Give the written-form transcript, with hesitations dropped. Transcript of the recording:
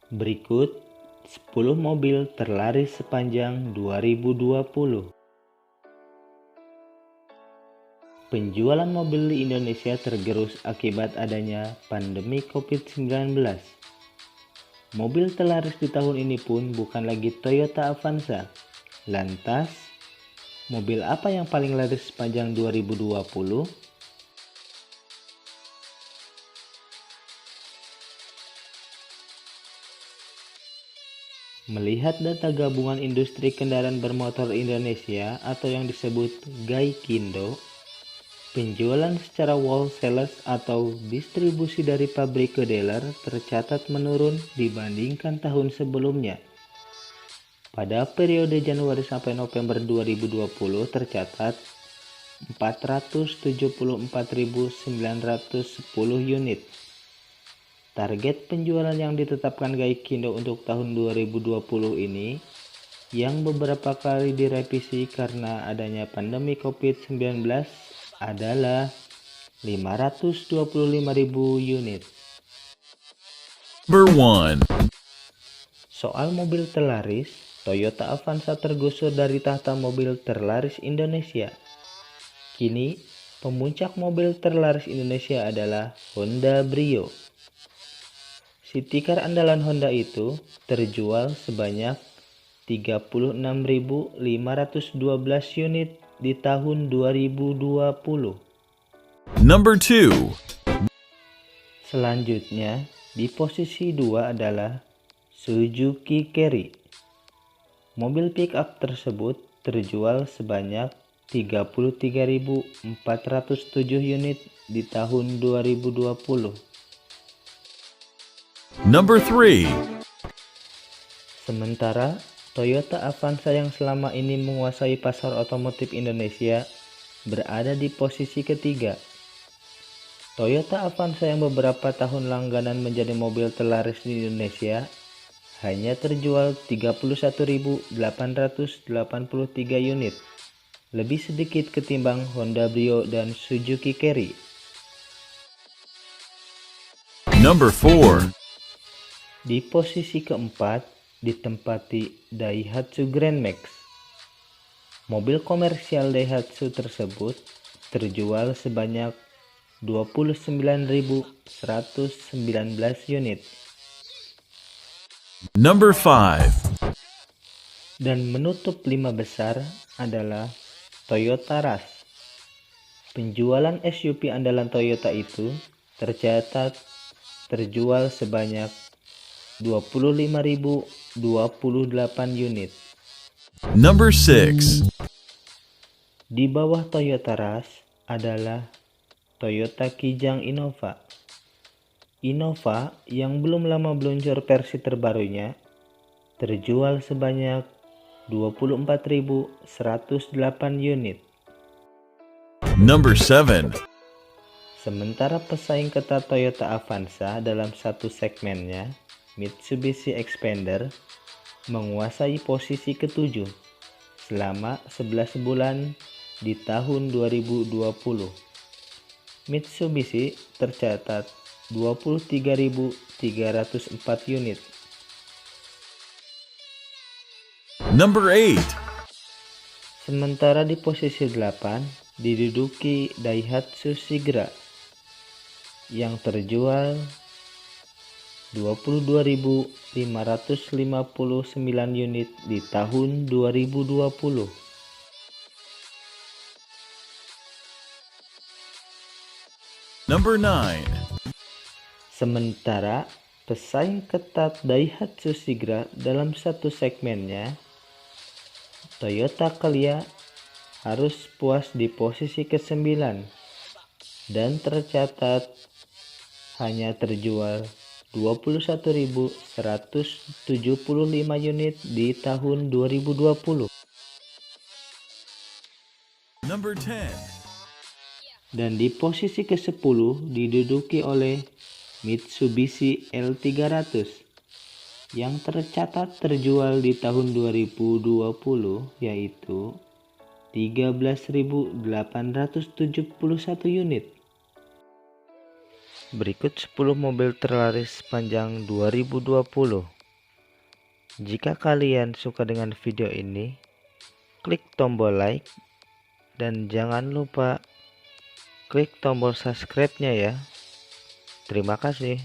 Berikut 10 mobil terlaris sepanjang 2020. Penjualan mobil di Indonesia tergerus akibat adanya pandemi COVID-19. Mobil terlaris di tahun ini pun bukan lagi Toyota Avanza. Lantas, mobil apa yang paling laris sepanjang 2020? Melihat data Gabungan Industri Kendaraan Bermotor Indonesia atau yang disebut GAIKINDO, penjualan secara wholesalers atau distribusi dari pabrik ke dealer tercatat menurun dibandingkan tahun sebelumnya. Pada periode Januari sampai November 2020 tercatat 474.910 unit. Target penjualan yang ditetapkan GAIKINDO untuk tahun 2020 ini yang beberapa kali direvisi karena adanya pandemi COVID-19 adalah 525.000 unit. Number 1. Soal mobil terlaris, Toyota Avanza tergusur dari tahta mobil terlaris Indonesia. Kini, pemuncak mobil terlaris Indonesia adalah Honda Brio. City car andalan Honda itu terjual sebanyak 36.512 unit di tahun 2020. Number 2. Selanjutnya, di posisi 2 adalah Suzuki Carry. Mobil pick-up tersebut terjual sebanyak 33.407 unit di tahun 2020. Number 3. Sementara Toyota Avanza yang selama ini menguasai pasar otomotif Indonesia berada di posisi ketiga. Toyota Avanza yang beberapa tahun langganan menjadi mobil terlaris di Indonesia hanya terjual 31.883 unit, lebih sedikit ketimbang Honda Brio dan Suzuki Carry. Number 4. Di posisi keempat ditempati Daihatsu Grand Max. Mobil komersial Daihatsu tersebut terjual sebanyak 29.119 unit. Number 5. Dan menutup 5 besar adalah Toyota Rush. Penjualan SUV andalan Toyota itu tercatat terjual sebanyak 25.028 unit. Number 6. Di bawah Toyota Rush adalah Toyota Kijang Innova. Innova yang belum lama meluncur versi terbarunya terjual sebanyak 24.108 unit. Number 7. Sementara pesaing ketat Toyota Avanza dalam satu segmennya, Mitsubishi Xpander, menguasai posisi ke-7 selama 11 bulan di tahun 2020. Mitsubishi tercatat 23.304 unit. Number 8. Sementara di posisi 8 diduduki Daihatsu Sigra yang terjual 22.559 unit di tahun 2020. Number 9. Sementara pesaing ketat Daihatsu Sigra dalam satu segmennya, Toyota Calya harus puas di posisi ke-9 dan tercatat hanya terjual 21.175 unit di tahun 2020. Number 10. Dan di posisi ke-10 diduduki oleh Mitsubishi L300 yang tercatat terjual di tahun 2020 yaitu 13.871 unit. Berikut 10 mobil terlaris sepanjang 2020. Jika kalian suka dengan video ini, klik tombol like dan jangan lupa klik tombol subscribe-nya ya. Terima kasih.